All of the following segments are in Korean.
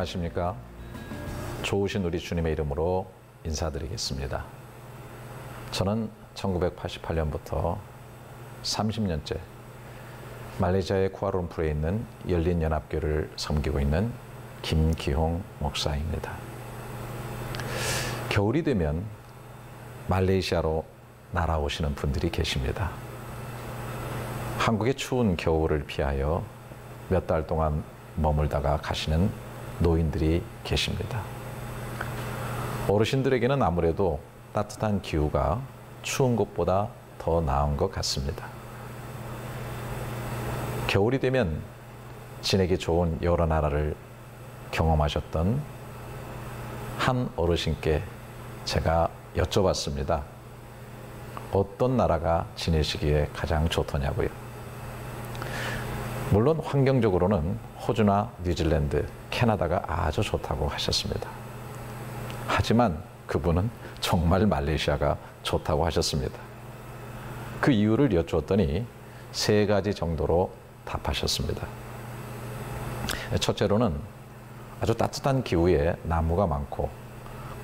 안녕하십니까. 좋으신 우리 주님의 이름으로 인사드리겠습니다. 저는 1988년부터 30년째 말레이시아의 쿠알라룸푸르에 있는 열린연합교를 섬기고 있는 김기홍 목사입니다. 겨울이 되면 말레이시아로 날아오시는 분들이 계십니다. 한국의 추운 겨울을 피하여 몇 달 동안 머물다가 가시는 노인들이 계십니다. 어르신들에게는 아무래도 따뜻한 기후가 추운 것보다 더 나은 것 같습니다. 겨울이 되면 지내기 좋은 여러 나라를 경험하셨던 한 어르신께 제가 여쭤봤습니다. 어떤 나라가 지내시기에 가장 좋더냐고요. 물론 환경적으로는 호주나 뉴질랜드, 캐나다가 아주 좋다고 하셨습니다. 하지만 그분은 정말 말레이시아가 좋다고 하셨습니다. 그 이유를 여쭈었더니 3가지 정도로 답하셨습니다. 첫째로는 아주 따뜻한 기후에 나무가 많고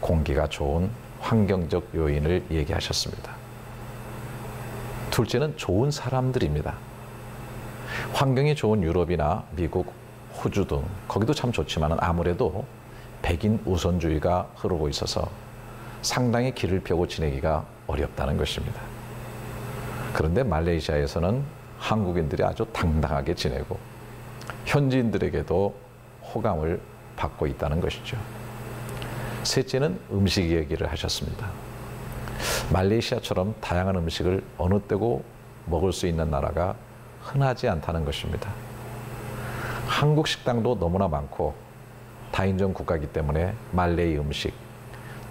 공기가 좋은 환경적 요인을 얘기하셨습니다. 둘째는 좋은 사람들입니다. 환경이 좋은 유럽이나 미국, 호주 등 거기도 참 좋지만 아무래도 백인 우선주의가 흐르고 있어서 상당히 길을 펴고 지내기가 어렵다는 것입니다. 그런데 말레이시아에서는 한국인들이 아주 당당하게 지내고 현지인들에게도 호감을 받고 있다는 것이죠. 셋째는 음식 얘기를 하셨습니다. 말레이시아처럼 다양한 음식을 어느 때고 먹을 수 있는 나라가 흔하지 않다는 것입니다. 한국 식당도 너무나 많고 다인종 국가이기 때문에 말레이 음식,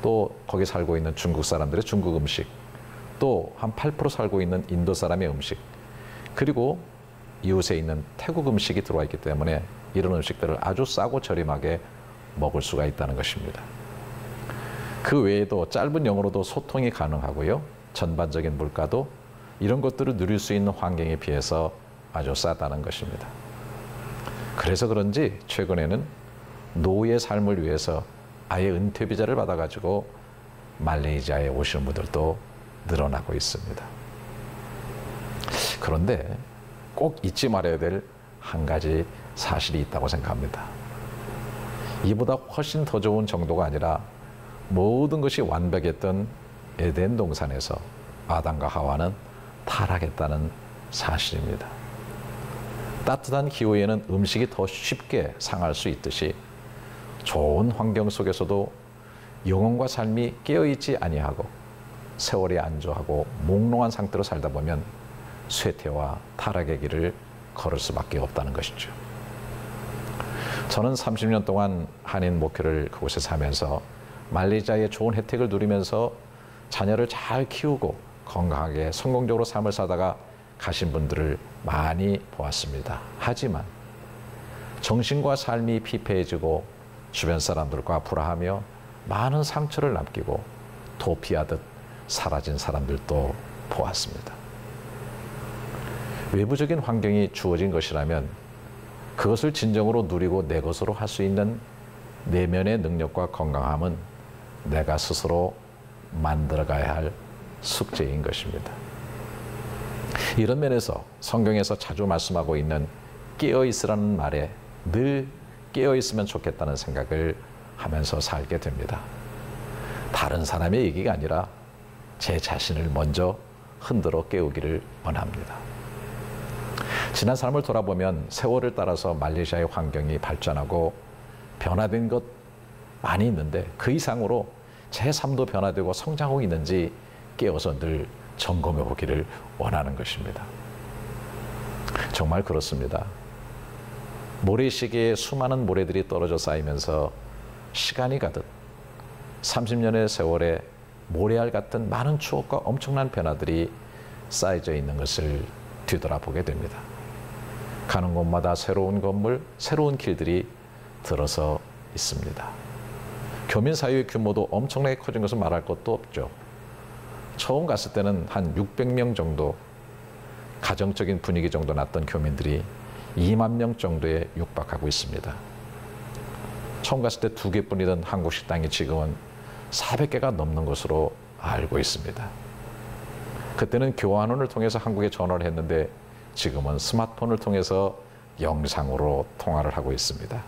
또 거기 살고 있는 중국 사람들의 중국 음식, 또 한 8% 살고 있는 인도 사람의 음식, 그리고 이웃에 있는 태국 음식이 들어와 있기 때문에 이런 음식들을 아주 싸고 저렴하게 먹을 수가 있다는 것입니다. 그 외에도 짧은 영어로도 소통이 가능하고요. 전반적인 물가도 이런 것들을 누릴 수 있는 환경에 비해서 아주 싸다는 것입니다. 그래서 그런지 최근에는 노후의 삶을 위해서 아예 은퇴 비자를 받아가지고 말레이시아에 오시는 분들도 늘어나고 있습니다. 그런데 꼭 잊지 말아야 될 한 가지 사실이 있다고 생각합니다. 이보다 훨씬 더 좋은 정도가 아니라 모든 것이 완벽했던 에덴 동산에서 아담과 하와는 타락했다는 사실입니다. 따뜻한 기후에는 음식이 더 쉽게 상할 수 있듯이 좋은 환경 속에서도 영혼과 삶이 깨어있지 아니하고 세월에 안주하고 몽롱한 상태로 살다 보면 쇠퇴와 타락의 길을 걸을 수밖에 없다는 것이죠. 저는 30년 동안 한인 목회를 그곳에서 하면서 말레이시아의 좋은 혜택을 누리면서 자녀를 잘 키우고 건강하게 성공적으로 삶을 사다가 가신 분들을 많이 보았습니다. 하지만 정신과 삶이 피폐해지고 주변 사람들과 불화하며 많은 상처를 남기고 도피하듯 사라진 사람들도 보았습니다. 외부적인 환경이 주어진 것이라면 그것을 진정으로 누리고 내 것으로 할 수 있는 내면의 능력과 건강함은 내가 스스로 만들어가야 할 숙제인 것입니다. 이런 면에서 성경에서 자주 말씀하고 있는 깨어있으라는 말에 늘 깨어있으면 좋겠다는 생각을 하면서 살게 됩니다. 다른 사람의 얘기가 아니라 제 자신을 먼저 흔들어 깨우기를 원합니다. 지난 삶을 돌아보면 세월을 따라서 말레이시아의 환경이 발전하고 변화된 것 많이 있는데 그 이상으로 제 삶도 변화되고 성장하고 있는지 깨어서 늘 점검해 보기를 원하는 것입니다. 정말 그렇습니다. 모래시계에 수많은 모래들이 떨어져 쌓이면서 시간이 가듯 30년의 세월에 모래알 같은 많은 추억과 엄청난 변화들이 쌓여져 있는 것을 뒤돌아보게 됩니다. 가는 곳마다 새로운 건물, 새로운 길들이 들어서 있습니다. 교민 사회의 규모도 엄청나게 커진 것은 말할 것도 없죠. 처음 갔을 때는 한 600명 정도 가정적인 분위기 정도 났던 교민들이 2만 명 정도에 육박하고 있습니다. 처음 갔을 때 2개뿐이던 한국 식당이 지금은 400개가 넘는 것으로 알고 있습니다. 그때는 교환원을 통해서 한국에 전화를 했는데 지금은 스마트폰을 통해서 영상으로 통화를 하고 있습니다.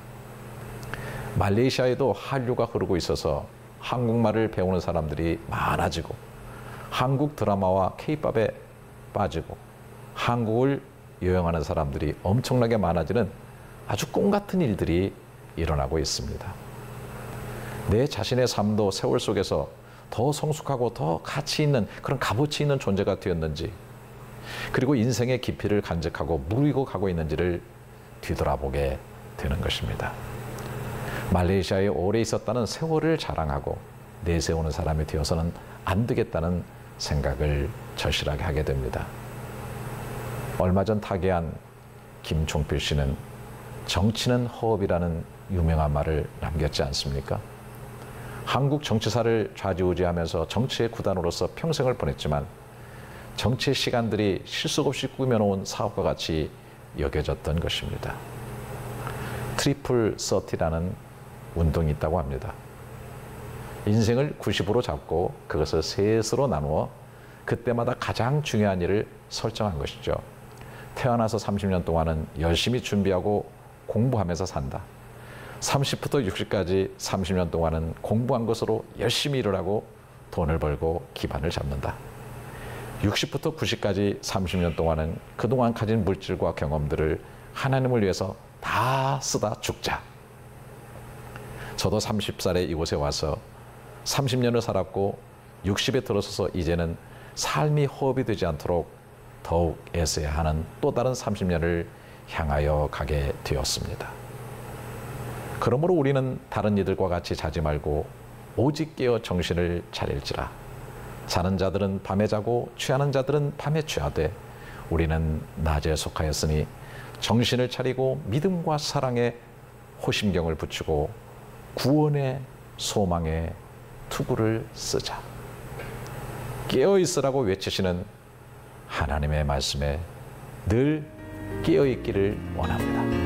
말레이시아에도 한류가 흐르고 있어서 한국말을 배우는 사람들이 많아지고 한국 드라마와 케이팝에 빠지고 한국을 여행하는 사람들이 엄청나게 많아지는 아주 꿈 같은 일들이 일어나고 있습니다. 내 자신의 삶도 세월 속에서 더 성숙하고 더 가치 있는 그런 값어치 있는 존재가 되었는지, 그리고 인생의 깊이를 간직하고 무르익어 가고 있는지를 뒤돌아보게 되는 것입니다. 말레이시아에 오래 있었다는 세월을 자랑하고 내세우는 사람이 되어서는 안 되겠다는 생각을 절실하게 하게 됩니다. 얼마 전 타계한 김종필 씨는 정치는 허업이라는 유명한 말을 남겼지 않습니까? 한국 정치사를 좌지우지하면서 정치의 구단으로서 평생을 보냈지만 정치의 시간들이 실속 없이 꾸며놓은 사업과 같이 여겨졌던 것입니다. 트리플 30라는 운동이 있다고 합니다. 인생을 90으로 잡고 그것을 셋으로 나누어 그때마다 가장 중요한 일을 설정한 것이죠. 태어나서 30년 동안은 열심히 준비하고 공부하면서 산다. 30부터 60까지 30년 동안은 공부한 것으로 열심히 일을 하고 돈을 벌고 기반을 잡는다. 60부터 90까지 30년 동안은 그동안 가진 물질과 경험들을 하나님을 위해서 다 쓰다 죽자. 저도 30살에 이곳에 와서 30년을 살았고 60에 들어서서 이제는 삶이 허업이 되지 않도록 더욱 애써야 하는 또 다른 30년을 향하여 가게 되었습니다. 그러므로 우리는 다른 이들과 같이 자지 말고 오직 깨어 정신을 차릴지라. 자는 자들은 밤에 자고 취하는 자들은 밤에 취하되 우리는 낮에 속하였으니 정신을 차리고 믿음과 사랑에 호심경을 붙이고 구원의 소망의 투구를 쓰자. 깨어 있으라고 외치시는 하나님의 말씀에 늘 깨어 있기를 원합니다.